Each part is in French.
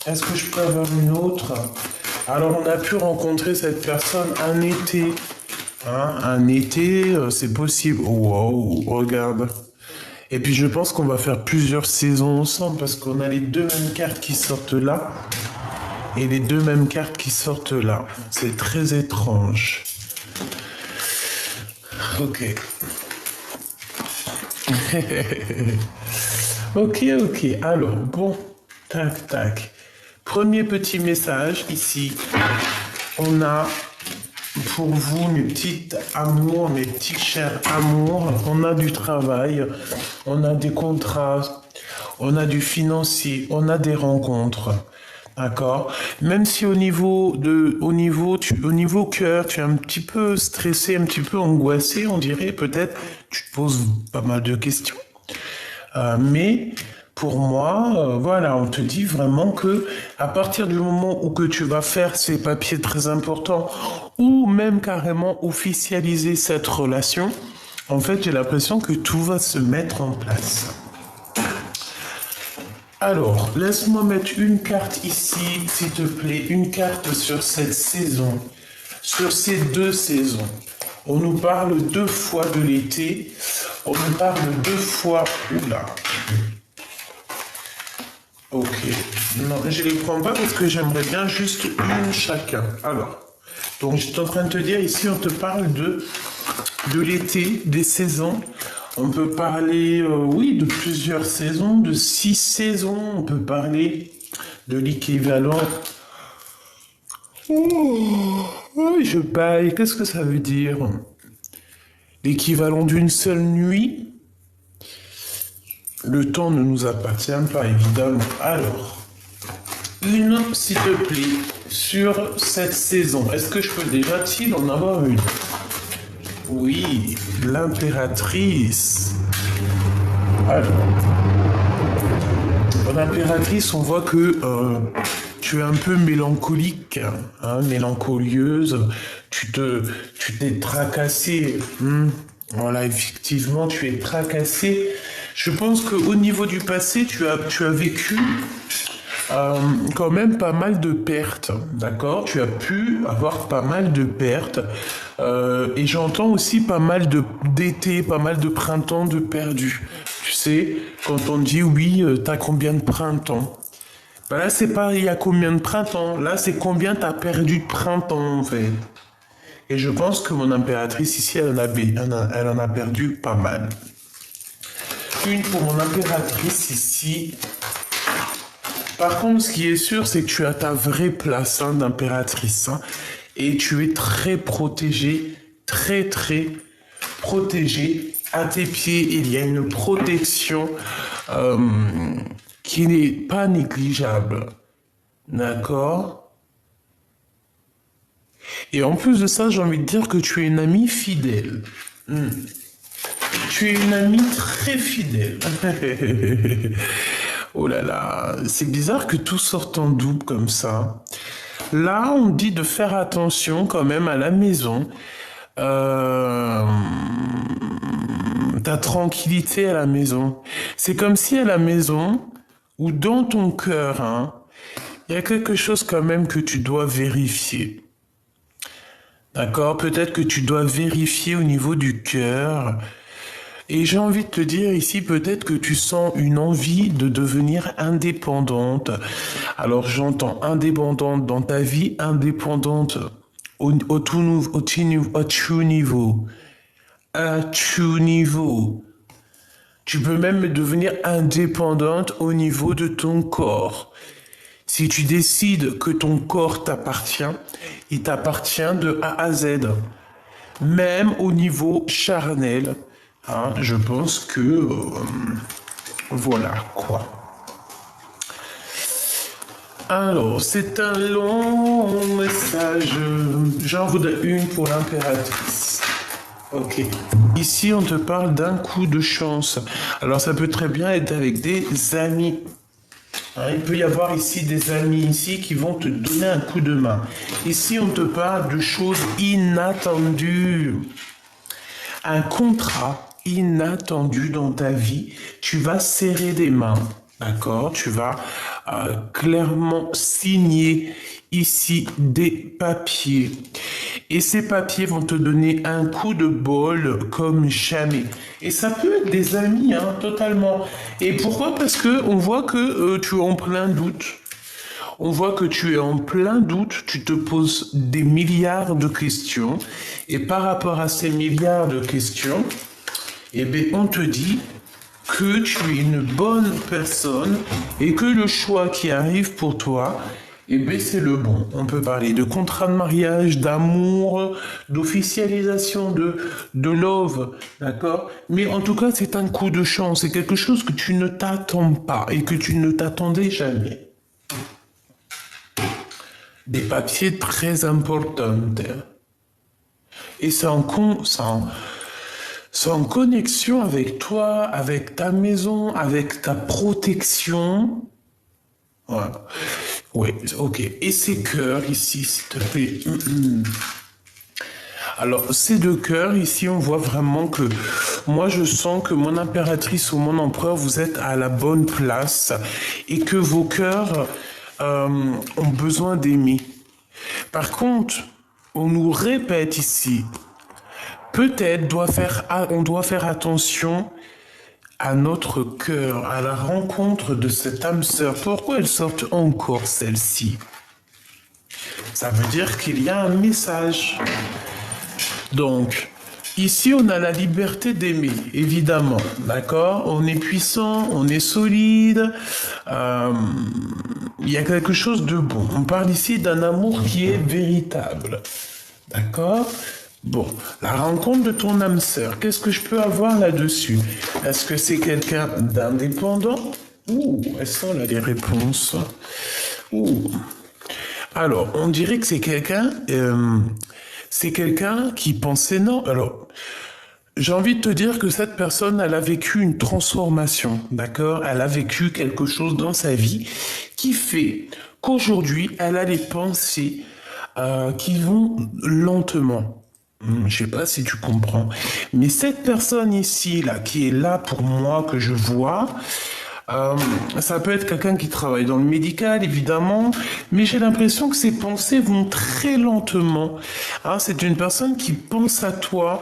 Est-ce que je peux avoir une autre? Alors, on a pu rencontrer cette personne un été. Hein, un été, c'est possible. Wow, regarde. Et puis, je pense qu'on va faire plusieurs saisons ensemble parce qu'on a les deux mêmes cartes qui sortent là et les deux mêmes cartes qui sortent là. C'est très étrange. Ok. Ok, ok. Alors, bon. Tac, tac. Premier petit message ici. On a pour vous, mes petites amours, mes petits chers amours, on a du travail, on a des contrats, on a du financier, on a des rencontres. D'accord. Même si au niveau cœur, tu es un petit peu stressé, un petit peu angoissé, on dirait peut-être, tu te poses pas mal de questions. Mais pour moi, voilà, on te dit vraiment que à partir du moment où que tu vas faire ces papiers très importants ou même carrément officialiser cette relation, en fait, j'ai l'impression que tout va se mettre en place. Alors, laisse-moi mettre une carte ici, s'il te plaît, une carte sur cette saison, sur ces deux saisons. On nous parle deux fois de l'été, on nous parle deux fois... Oula. Ok. Non, je les prends pas parce que j'aimerais bien juste une chacun. Alors, donc je suis en train de te dire, ici on te parle de l'été, des saisons. On peut parler, oui, de plusieurs saisons, de 6 saisons. On peut parler de l'équivalent. Oh, je baille. Qu'est-ce que ça veut dire? L'équivalent d'une seule nuit. Le temps ne nous appartient pas, évidemment. Alors, une, s'il te plaît, sur cette saison. Est-ce que je peux déjà-t-il en avoir une? Oui, l'impératrice. Alors, l'impératrice, on voit que tu es un peu mélancolique, hein, mélancolieuse. Tu t'es tracassé. Voilà, effectivement, tu es tracassé. Je pense qu'au niveau du passé, tu as vécu quand même pas mal de pertes, d'accord? Tu as pu avoir pas mal de pertes. Et j'entends aussi pas mal d'été, pas mal de printemps de perdus. Tu sais, quand on dit oui, t'as combien de printemps? Ben là, c'est pas il y a combien de printemps. Là, c'est combien t'as perdu de printemps, en fait. Et je pense que mon impératrice ici, elle en a perdu pas mal. Une pour mon impératrice ici. Par contre, ce qui est sûr, c'est que tu as ta vraie place d'impératrice. Et tu es très protégée, très très protégée. À tes pieds, il y a une protection qui n'est pas négligeable. D'accord? Et en plus de ça, j'ai envie de dire que tu es une amie fidèle. Tu es une amie très fidèle. Oh là là, c'est bizarre que tout sorte en double comme ça. Là, on dit de faire attention quand même à la maison. Euh, Ta tranquillité à la maison. C'est comme si à la maison, ou dans ton cœur, il y a quelque chose quand même que tu dois vérifier. D'accord? Peut-être que tu dois vérifier au niveau du cœur. Et j'ai envie de te dire ici, peut-être que tu sens une envie de devenir indépendante. Alors j'entends indépendante dans ta vie, indépendante au true niveau. À true niveau. Tu peux même devenir indépendante au niveau de ton corps. Si tu décides que ton corps t'appartient, il t'appartient de A à Z. Même au niveau charnel, je pense que voilà quoi. Alors, c'est un long message. J'en voudrais une pour l'impératrice. Ok. Ici, on te parle d'un coup de chance. Alors, ça peut très bien être avec des amis. Il peut y avoir ici des amis ici qui vont te donner un coup de main. Ici, on te parle de choses inattendues. Un contrat inattendu dans ta vie. Tu vas serrer des mains. D'accord? Tu vas clairement signer ici des papiers. Et ces papiers vont te donner un coup de bol comme jamais. Et ça peut être des amis, hein, totalement. Et pourquoi? Parce que on voit que tu es en plein doute. On voit que tu es en plein doute, tu te poses des milliards de questions. Et par rapport à ces milliards de questions, eh bien, on te dit que tu es une bonne personne et que le choix qui arrive pour toi, eh bien, c'est le bon. On peut parler de contrat de mariage, d'amour, d'officialisation, de love, d'accord? Mais en tout cas, c'est un coup de chance. C'est quelque chose que tu ne t'attends pas et que tu ne t'attendais jamais. Des papiers très importants. Et c'est en connexion avec toi, avec ta maison, avec ta protection. Voilà. Oui, ok. Et ces cœurs ici, s'il te plaît. Alors, ces deux cœurs, ici, on voit vraiment que moi, je sens que mon impératrice ou mon empereur, vous êtes à la bonne place et que vos cœurs ont besoin d'aimer. Par contre, on nous répète ici, peut-être on doit faire attention à notre cœur, à la rencontre de cette âme sœur. Pourquoi elle sort encore celle-ci? Ça veut dire qu'il y a un message. Donc, ici, on a la liberté d'aimer, évidemment, d'accord? On est puissant, on est solide, il y a quelque chose de bon. On parle ici d'un amour qui est véritable, d'accord? Bon, la rencontre de ton âme sœur, qu'est-ce que je peux avoir là-dessus? Est-ce que c'est quelqu'un d'indépendant? Ouh, elles sont là les réponses. Ouh. Alors, on dirait que c'est quelqu'un qui pensait non. Alors, j'ai envie de te dire que cette personne, elle a vécu une transformation, d'accord? Elle a vécu quelque chose dans sa vie qui fait qu'aujourd'hui, elle a les pensées qui vont lentement. Je sais pas si tu comprends. Mais cette personne ici, là, qui est là pour moi, que je vois, ça peut être quelqu'un qui travaille dans le médical, évidemment, mais j'ai l'impression que ses pensées vont très lentement. Hein, c'est une personne qui pense à toi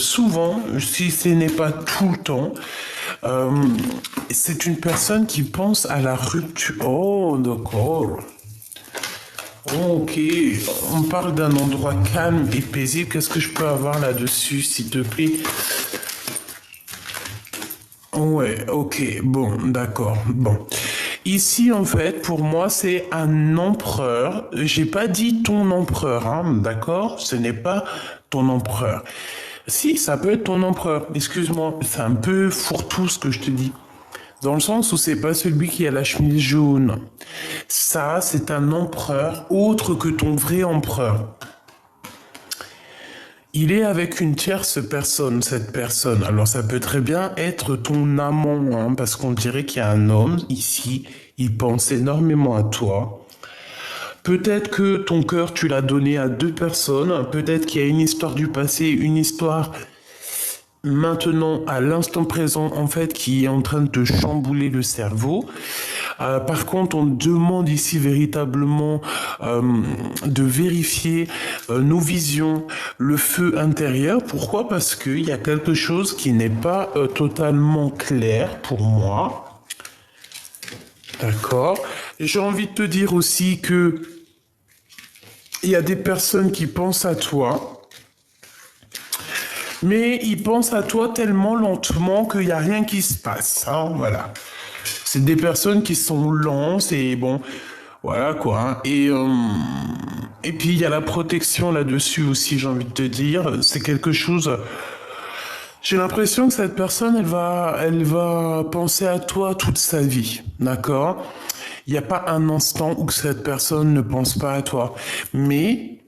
souvent, si ce n'est pas tout le temps. C'est une personne qui pense à la rupture. Oh, d'accord. Ok, on parle d'un endroit calme et paisible. Qu'est-ce que je peux avoir là-dessus, s'il te plaît? Ouais, ok, bon, d'accord, bon. Ici, en fait, pour moi, c'est un empereur. J'ai pas dit ton empereur, hein, d'accord? Ce n'est pas ton empereur. Si, ça peut être ton empereur. Excuse-moi, c'est un peu fourre-tout ce que je te dis. Dans le sens où c'est pas celui qui a la chemise jaune. Ça, c'est un empereur autre que ton vrai empereur. Il est avec une tierce personne, cette personne. Alors ça peut très bien être ton amant, hein, parce qu'on dirait qu'il y a un homme ici, il pense énormément à toi. Peut-être que ton cœur, tu l'as donné à deux personnes. Peut-être qu'il y a une histoire du passé, une histoire maintenant, à l'instant présent, en fait, qui est en train de te chambouler le cerveau. Par contre, on demande ici véritablement de vérifier nos visions, le feu intérieur. Pourquoi? Parce qu'il y a quelque chose qui n'est pas totalement clair pour moi. D'accord. J'ai envie de te dire aussi que il y a des personnes qui pensent à toi. Mais ils pensent à toi tellement lentement qu'il n'y a rien qui se passe. Hein, voilà. C'est des personnes qui sont lentes et bon, voilà quoi. Hein. Et puis il y a la protection là-dessus aussi, j'ai envie de te dire. C'est quelque chose. J'ai l'impression que cette personne, elle va penser à toi toute sa vie, d'accord? Il n'y a pas un instant où cette personne ne pense pas à toi. Mais,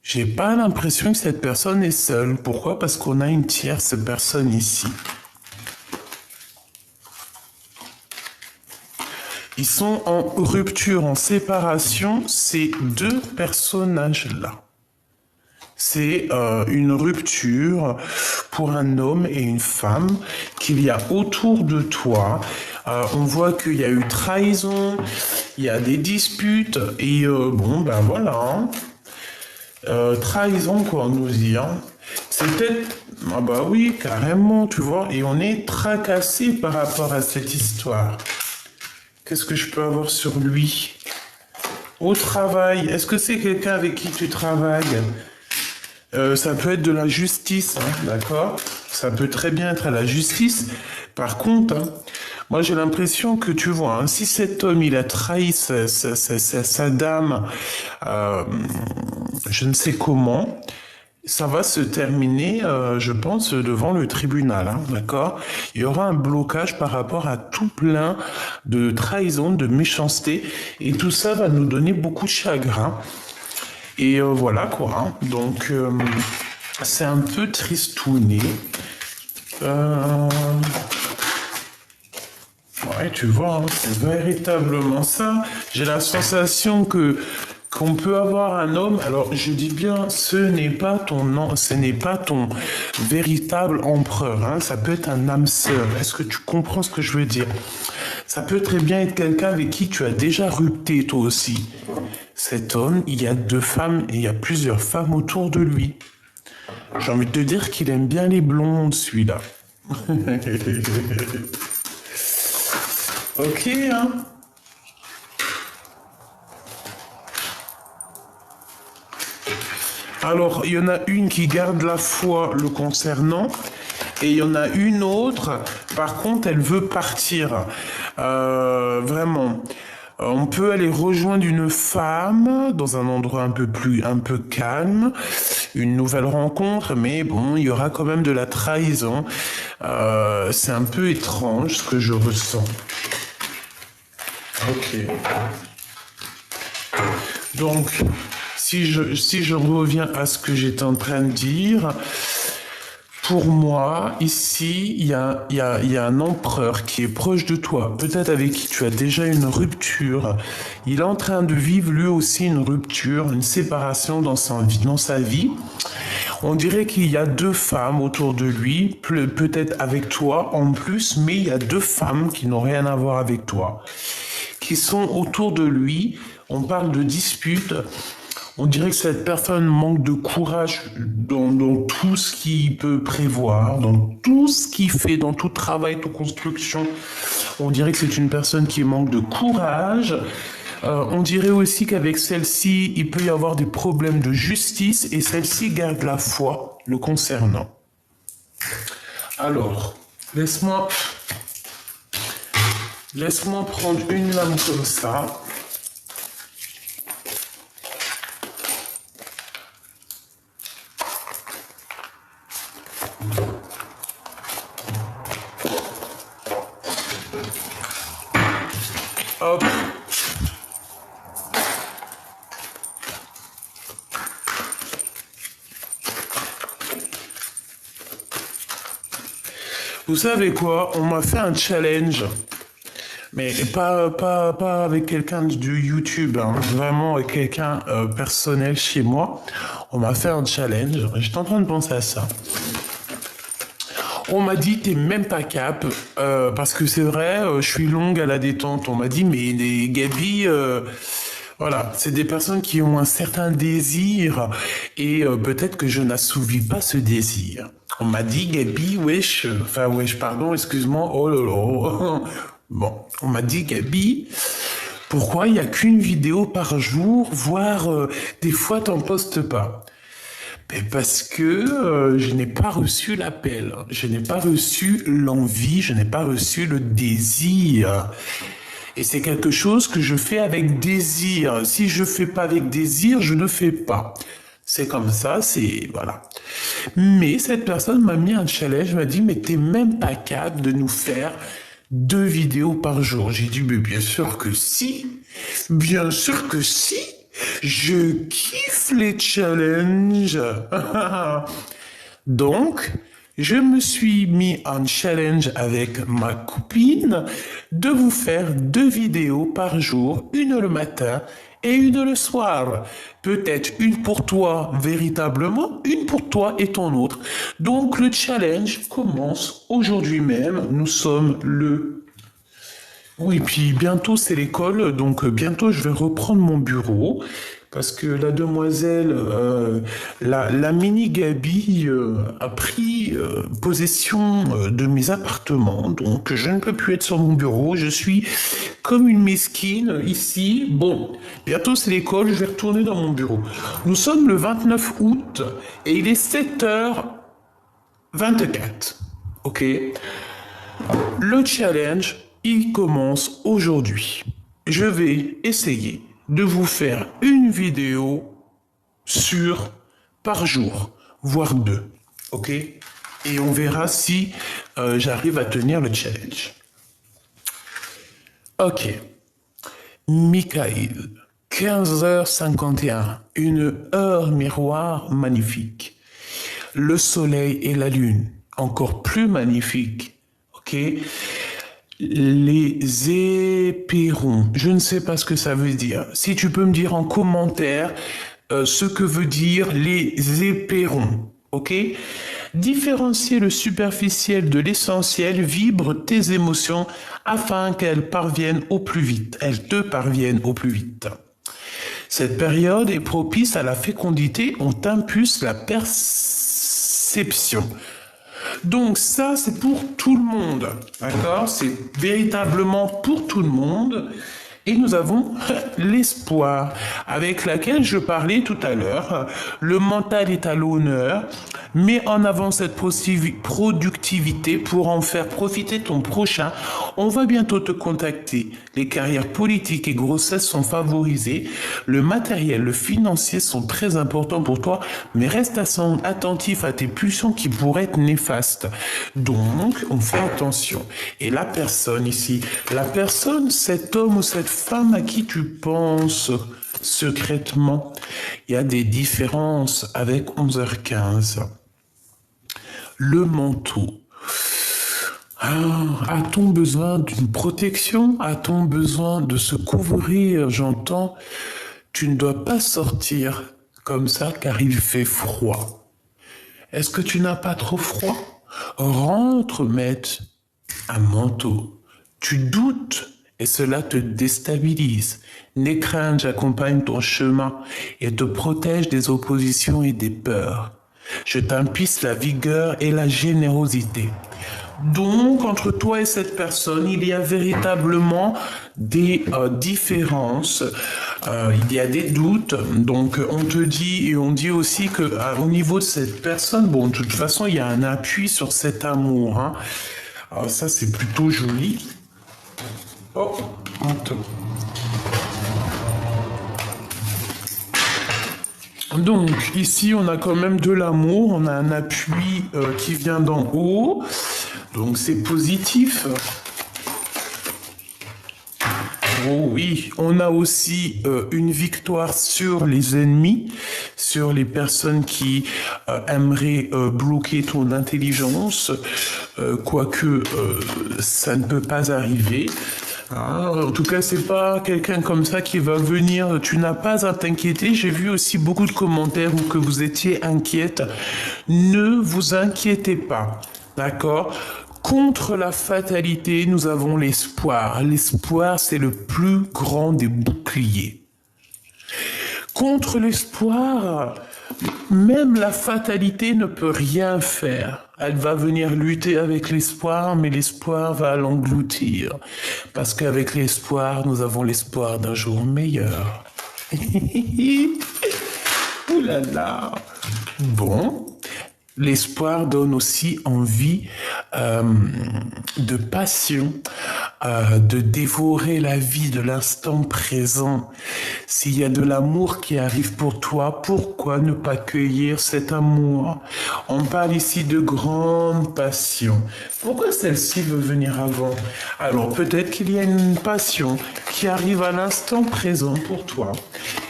j'ai pas l'impression que cette personne est seule. Pourquoi? Parce qu'on a une tierce personne ici. Ils sont en rupture, en séparation, ces deux personnages-là. C'est une rupture pour un homme et une femme qu'il y a autour de toi. On voit qu'il y a eu trahison, il y a des disputes, et bon, ben voilà. Hein. Trahison, quoi, on nous dit. Hein. C'est peut-être... Ah bah oui, carrément, tu vois. Et on est tracassé par rapport à cette histoire. Qu'est-ce que je peux avoir sur lui? Au travail, est-ce que c'est quelqu'un avec qui tu travailles? Ça peut être de la justice, hein, d'accord? Ça peut très bien être à la justice. Par contre, hein, moi j'ai l'impression que tu vois, hein, si cet homme il a trahi sa dame, euh, je ne sais comment, ça va se terminer, je pense, devant le tribunal, hein, d'accord? Il y aura un blocage par rapport à tout plein de trahison, de méchanceté, et tout ça va nous donner beaucoup de chagrin. Et voilà quoi. Hein. Donc c'est un peu tristouné. Ouais, tu vois, hein, c'est véritablement ça. J'ai la sensation que qu'on peut avoir un homme. Alors je dis bien, ce n'est pas ton véritable empereur. Hein, ça peut être un âme sœur. Est-ce que tu comprends ce que je veux dire? Ça peut très bien être quelqu'un avec qui tu as déjà rupté toi aussi. Cet homme, il y a 2 femmes et il y a plusieurs femmes autour de lui. J'ai envie de te dire qu'il aime bien les blondes, celui-là. Ok, hein? Alors, il y en a une qui garde la foi le concernant, et il y en a une autre, par contre, elle veut partir. Vraiment. On peut aller rejoindre une femme dans un endroit un peu calme, une nouvelle rencontre, mais bon, il y aura quand même de la trahison. C'est un peu étrange ce que je ressens. Ok. Donc, si je reviens à ce que j'étais en train de dire, pour moi, ici, il y a un empereur qui est proche de toi, peut-être avec qui tu as déjà une rupture. Il est en train de vivre lui aussi une rupture, une séparation dans sa vie. On dirait qu'il y a 2 femmes autour de lui, peut-être avec toi en plus, mais il y a 2 femmes qui n'ont rien à voir avec toi, qui sont autour de lui. On parle de disputes. On dirait que cette personne manque de courage dans tout ce qu'il peut prévoir, dans tout ce qu'il fait, dans tout travail, toute construction. On dirait que c'est une personne qui manque de courage. On dirait aussi qu'avec celle-ci, il peut y avoir des problèmes de justice et celle-ci garde la foi le concernant. Alors, laisse-moi prendre une lame comme ça. Hop. Vous savez quoi? On m'a fait un challenge. Mais pas avec quelqu'un de YouTube, hein. Vraiment avec quelqu'un personnel chez moi. On m'a fait un challenge. J'étais en train de penser à ça. On m'a dit t'es même pas cap parce que c'est vrai, je suis longue à la détente. On m'a dit mais les Gabi, voilà, c'est des personnes qui ont un certain désir et peut-être que je n'assouvis pas ce désir. On m'a dit Gabi, wesh, pardon, excuse-moi, oh là là. Bon, on m'a dit Gabi, pourquoi il n'y a qu'une vidéo par jour, voire des fois t'en postes pas? Parce que je n'ai pas reçu l'appel, je n'ai pas reçu l'envie, je n'ai pas reçu le désir. Et c'est quelque chose que je fais avec désir. Si je fais pas avec désir, je ne fais pas. C'est comme ça, c'est... Voilà. Mais cette personne m'a mis un challenge, m'a dit, mais t'es même pas capable de nous faire 2 vidéos par jour. J'ai dit, mais bien sûr que si. Bien sûr que si. Je kiffe les challenges. Donc, je me suis mis en challenge avec ma copine de vous faire 2 vidéos par jour, une le matin et une le soir. Peut-être une pour toi véritablement, une pour toi et ton autre. Donc, le challenge commence aujourd'hui même. Nous sommes le Oui, puis bientôt c'est l'école, donc bientôt je vais reprendre mon bureau parce que la demoiselle, la mini Gabi a pris possession de mes appartements, donc je ne peux plus être sur mon bureau, je suis comme une mesquine ici. Bon, bientôt c'est l'école, je vais retourner dans mon bureau. Nous sommes le 29 août et il est 7h24. Ok? Le challenge, il commence aujourd'hui. Je vais essayer de vous faire une vidéo sur par jour, voire deux. Ok? Et on verra si j'arrive à tenir le challenge. Ok. Michael, 15h51, une heure miroir magnifique. Le soleil et la lune, encore plus magnifique. Ok? Les éperons, je ne sais pas ce que ça veut dire. Si tu peux me dire en commentaire ce que veut dire les éperons. Ok? Différencier le superficiel de l'essentiel, vibre tes émotions afin qu'elles parviennent au plus vite. Elles te parviennent au plus vite. Cette période est propice à la fécondité, on t'impulse la perception. Donc ça, c'est pour tout le monde, d'accord? C'est véritablement pour tout le monde. Et nous avons l'espoir, avec laquelle je parlais tout à l'heure. Le mental est à l'honneur. Mets en avant cette productivité pour en faire profiter ton prochain. On va bientôt te contacter. Les carrières politiques et grossesses sont favorisées. Le matériel, le financier sont très importants pour toi, mais reste attentif à tes pulsions qui pourraient être néfastes. Donc, on fait attention. Et la personne ici, cet homme ou cette femme à qui tu penses secrètement, il y a des différences avec 11h15. Le manteau. A-t-on besoin d'une protection? A-t-on besoin de se couvrir? J'entends, tu ne dois pas sortir comme ça car il fait froid. Est-ce que tu n'as pas trop froid? Rentre mettre un manteau. Tu doutes et cela te déstabilise. N'aie crainte, j'accompagne ton chemin et te protège des oppositions et des peurs. Je t'impulse la vigueur et la générosité. Donc, entre toi et cette personne, il y a véritablement des différences, il y a des doutes. Donc, on te dit, et on dit aussi que au niveau de cette personne, bon, de toute façon, il y a un appui sur cet amour. Hein. Alors ça, c'est plutôt joli. Oh, attends. Donc, ici, on a quand même de l'amour, on a un appui qui vient d'en haut, donc c'est positif. Oh oui, on a aussi une victoire sur les ennemis, sur les personnes qui aimeraient bloquer ton intelligence, quoique ça ne peut pas arriver. En tout cas, c'est pas quelqu'un comme ça qui va venir. Tu n'as pas à t'inquiéter. J'ai vu aussi beaucoup de commentaires où que vous étiez inquiète. Ne vous inquiétez pas, d'accord? Contre la fatalité, nous avons l'espoir. L'espoir, c'est le plus grand des boucliers. Contre l'espoir, même la fatalité ne peut rien faire. Elle va venir lutter avec l'espoir, mais l'espoir va l'engloutir. Parce qu'avec l'espoir, nous avons l'espoir d'un jour meilleur. Ouh là là. Bon. L'espoir donne aussi envie de passion, de dévorer la vie de l'instant présent. S'il y a de l'amour qui arrive pour toi, pourquoi ne pas cueillir cet amour? On parle ici de grande passion. Pourquoi celle-ci veut venir avant? Alors peut-être qu'il y a une passion qui arrive à l'instant présent pour toi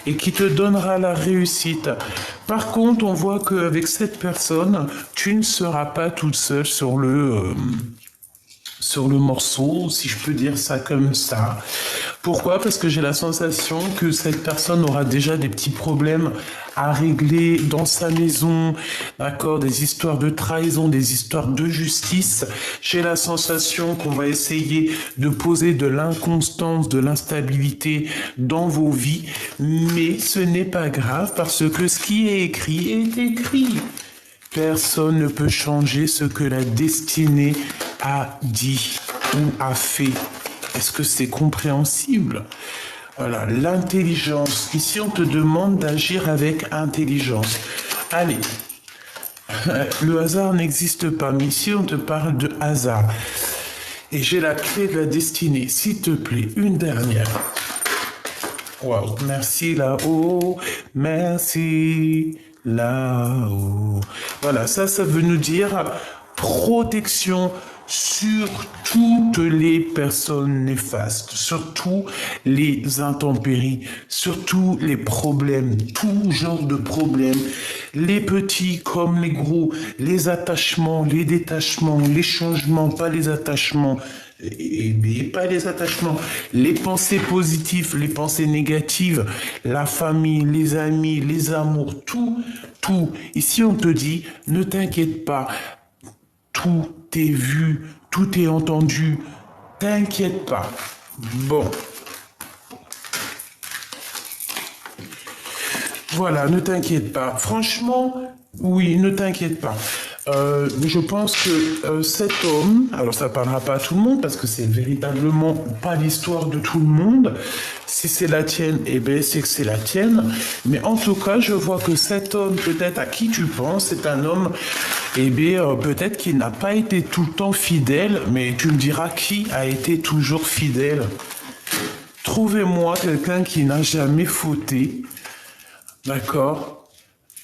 et qui te donnera la réussite. Par contre, on voit qu'avec cette personne, tu ne seras pas toute seule sur le morceau, si je peux dire ça comme ça. Pourquoi? Parce que j'ai la sensation que cette personne aura déjà des petits problèmes à régler dans sa maison, d'accord, des histoires de trahison, des histoires de justice. J'ai la sensation qu'on va essayer de poser de l'inconstance, de l'instabilité dans vos vies, mais ce n'est pas grave parce que ce qui est écrit est écrit. Personne ne peut changer ce que la destinée a dit ou a fait. Est-ce que c'est compréhensible? Voilà, l'intelligence. Ici, on te demande d'agir avec intelligence. Allez, le hasard n'existe pas, mais ici, on te parle de hasard. Et j'ai la clé de la destinée. S'il te plaît, une dernière. Waouh, merci là-haut, merci là-haut. Voilà, ça veut nous dire protection sur toutes les personnes néfastes, sur tous les intempéries, sur tous les problèmes, tout genre de problèmes, les petits comme les gros, les attachements, les détachements, les changements, pas les attachements, et pas les attachements, les pensées positives, les pensées négatives, la famille, les amis, les amours, tout. Ici, on te dit, ne t'inquiète pas, tout est vu, tout est entendu, t'inquiète pas. Bon. Voilà, ne t'inquiète pas. Franchement, oui, ne t'inquiète pas. Je pense que cet homme, alors ça parlera pas à tout le monde parce que c'est véritablement pas l'histoire de tout le monde. Si c'est la tienne, eh bien c'est que c'est la tienne. Mais en tout cas, je vois que cet homme, peut-être à qui tu penses, c'est un homme, eh bien peut-être qu'il n'a pas été tout le temps fidèle, mais tu me diras qui a été toujours fidèle. Trouvez-moi quelqu'un qui n'a jamais fauté, d'accord?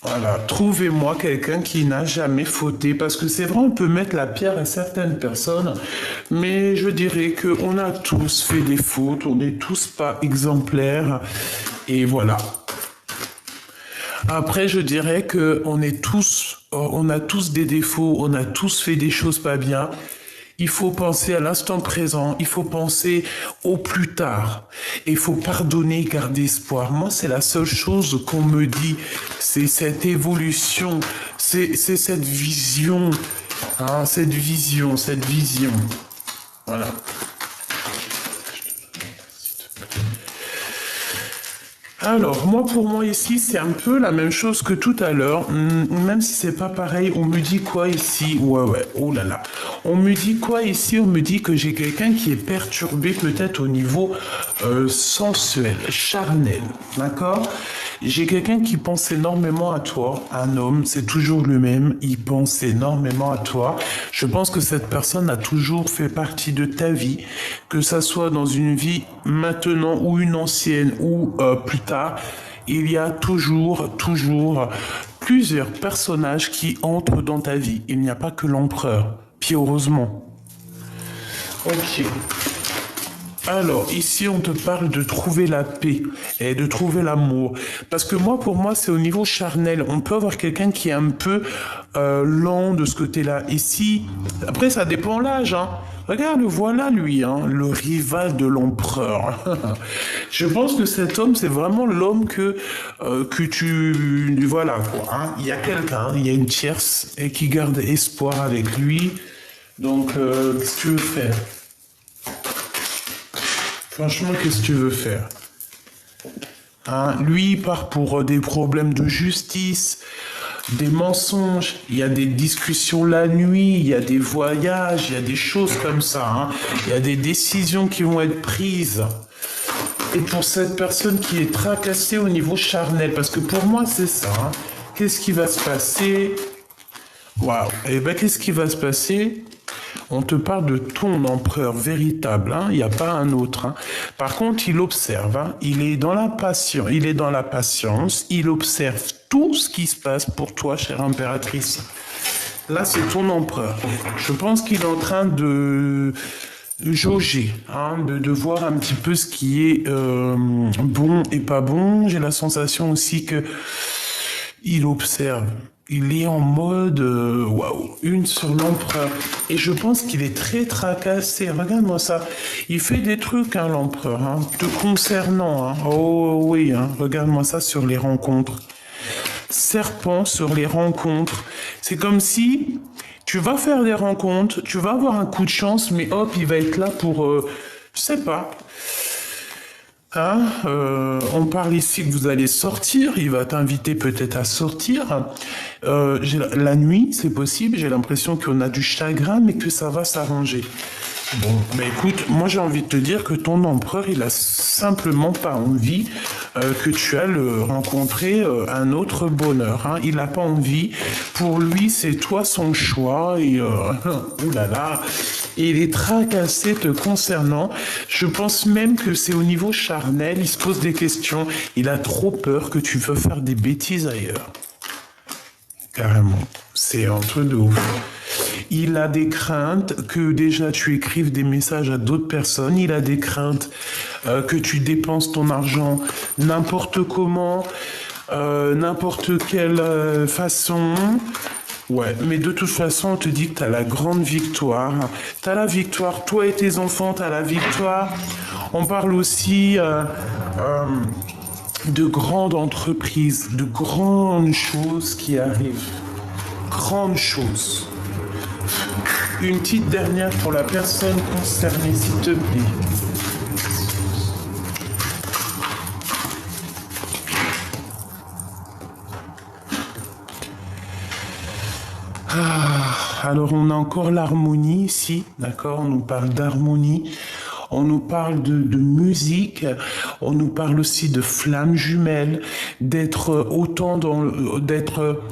Voilà, trouvez-moi quelqu'un qui n'a jamais fauté, parce que c'est vrai, on peut mettre la pierre à certaines personnes, mais je dirais qu'on a tous fait des fautes, on n'est tous pas exemplaires, et voilà. Après, je dirais que on a tous des défauts, on a tous fait des choses pas bien. Il faut penser à l'instant présent, il faut penser au plus tard. Et il faut pardonner, garder espoir. Moi, c'est la seule chose qu'on me dit. C'est cette évolution, c'est cette vision. Hein, cette vision. Voilà. Alors, pour moi ici, c'est un peu la même chose que tout à l'heure, même si c'est pas pareil. On me dit quoi ici? Ouais, oh là là. On me dit quoi ici? On me dit que j'ai quelqu'un qui est perturbé peut-être au niveau sensuel, charnel, d'accord? J'ai quelqu'un qui pense énormément à toi, un homme, c'est toujours le même, il pense énormément à toi. Je pense que cette personne a toujours fait partie de ta vie, que ça soit dans une vie maintenant ou une ancienne ou plus tard, il y a toujours plusieurs personnages qui entrent dans ta vie. Il n'y a pas que l'empereur, puis heureusement. Ok. Alors, ici, on te parle de trouver la paix et de trouver l'amour. Parce que pour moi, c'est au niveau charnel. On peut avoir quelqu'un qui est un peu lent de ce côté-là. Ici, après, ça dépend l'âge. Hein. Regarde, voilà lui, hein, le rival de l'empereur. Je pense que cet homme, c'est vraiment l'homme que tu... Voilà, quoi. Hein. Il y a quelqu'un, il y a une tierce et qui garde espoir avec lui. Donc, qu'est-ce que tu veux faire? Franchement, qu'est-ce que tu veux faire? Hein, lui, il part pour des problèmes de justice, des mensonges, il y a des discussions la nuit, il y a des voyages, il y a des choses comme ça. Hein. Il y a des décisions qui vont être prises. Et pour cette personne qui est tracassée au niveau charnel, parce que pour moi, c'est ça. Hein. Qu'est-ce qui va se passer? Waouh! Eh bien, qu'est-ce qui va se passer? On te parle de ton empereur véritable, hein, il n'y a pas un autre. Hein. Par contre, il observe, hein, il est dans la patience, il observe tout ce qui se passe pour toi, chère impératrice. Là, c'est ton empereur. Je pense qu'il est en train de jauger, hein, de voir un petit peu ce qui est bon et pas bon. J'ai la sensation aussi que il observe. Il est en mode waouh, une sur l'empereur. Et je pense qu'il est très tracassé. Regarde-moi ça. Il fait des trucs, hein, l'empereur, hein, te concernant. Hein. Oh oui, hein. Regarde-moi ça sur les rencontres. Serpent sur les rencontres. C'est comme si tu vas faire des rencontres, tu vas avoir un coup de chance, mais hop, il va être là pour, je sais pas. Hein, on parle ici que vous allez sortir, il va t'inviter peut-être à sortir. La nuit, c'est possible, j'ai l'impression qu'on a du chagrin, mais que ça va s'arranger. Bon, mais écoute, moi j'ai envie de te dire que ton empereur, il a simplement pas envie que tu ailles rencontrer un autre bonheur. Hein. Il n'a pas envie. Pour lui, c'est toi son choix. Et oulala, il est tracassé te concernant. Je pense même que c'est au niveau charnel. Il se pose des questions. Il a trop peur que tu veux faire des bêtises ailleurs. Carrément. C'est un truc de ouf. Il a des craintes que déjà tu écrives des messages à d'autres personnes. Il a des craintes que tu dépenses ton argent n'importe comment, n'importe quelle façon. Ouais, mais de toute façon, on te dit que tu as la grande victoire. Tu as la victoire, toi et tes enfants, tu as la victoire. On parle aussi de grandes entreprises, de grandes choses qui arrivent. Grandes choses. Une petite dernière pour la personne concernée, s'il te plaît. Alors on a encore l'harmonie ici, d'accord? On nous parle d'harmonie, on nous parle de musique, on nous parle aussi de flammes jumelles, d'être d'être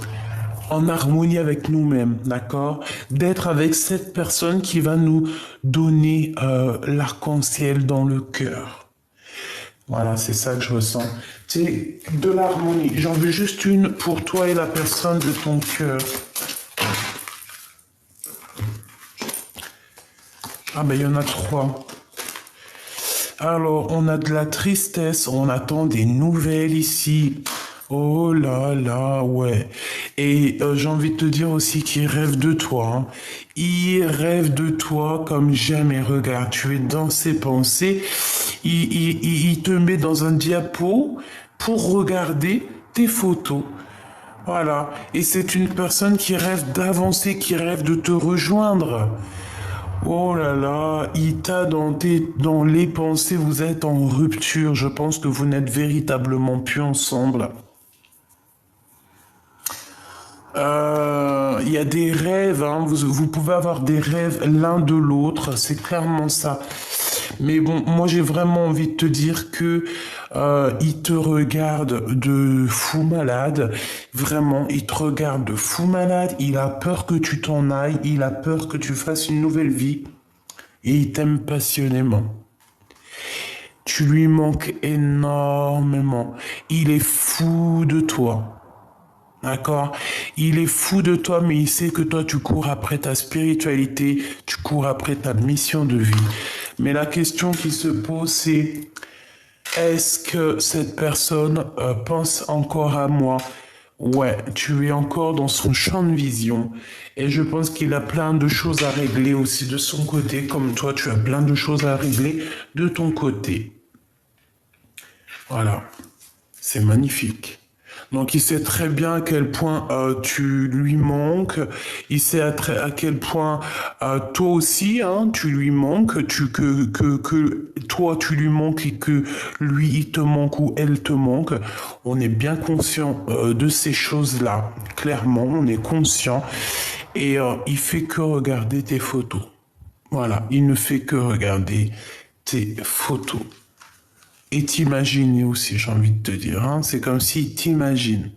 en harmonie avec nous-mêmes, d'accord? D'être avec cette personne qui va nous donner l'arc-en-ciel dans le cœur. Voilà, c'est ça que je ressens. C'est de l'harmonie. J'en veux juste une pour toi et la personne de ton cœur. Ah ben il y en a 3. Alors, on a de la tristesse, on attend des nouvelles ici. Oh là là, ouais. Et j'ai envie de te dire aussi qu'il rêve de toi. Hein. Il rêve de toi comme jamais. Regarde, tu es dans ses pensées. Il te met dans un diapo pour regarder tes photos. Voilà. Et c'est une personne qui rêve d'avancer, qui rêve de te rejoindre. Oh là là, il t'a dans les pensées, vous êtes en rupture. Je pense que vous n'êtes véritablement plus ensemble. Il y a des rêves, hein, vous pouvez avoir des rêves l'un de l'autre, c'est clairement ça. Mais bon, moi j'ai vraiment envie de te dire que il te regarde de fou malade. Vraiment, il te regarde de fou malade. Il a peur que tu t'en ailles. Il a peur que tu fasses une nouvelle vie. Et il t'aime passionnément. Tu lui manques énormément. Il est fou de toi. D'accord? Il est fou de toi, mais il sait que toi, tu cours après ta spiritualité, tu cours après ta mission de vie. Mais la question qui se pose, c'est est-ce que cette personne pense encore à moi? Ouais, tu es encore dans son champ de vision. Et je pense qu'il a plein de choses à régler aussi de son côté, comme toi, tu as plein de choses à régler de ton côté. Voilà. C'est magnifique. Donc il sait très bien à quel point tu lui manques, il sait à quel point toi aussi hein, tu lui manques, que toi tu lui manques et que lui il te manque ou elle te manque. On est bien conscient de ces choses-là, clairement, on est conscient et il fait que regarder tes photos. Voilà, il ne fait que regarder tes photos. Et t'imaginer aussi, j'ai envie de te dire. Hein, c'est comme si t'imagines.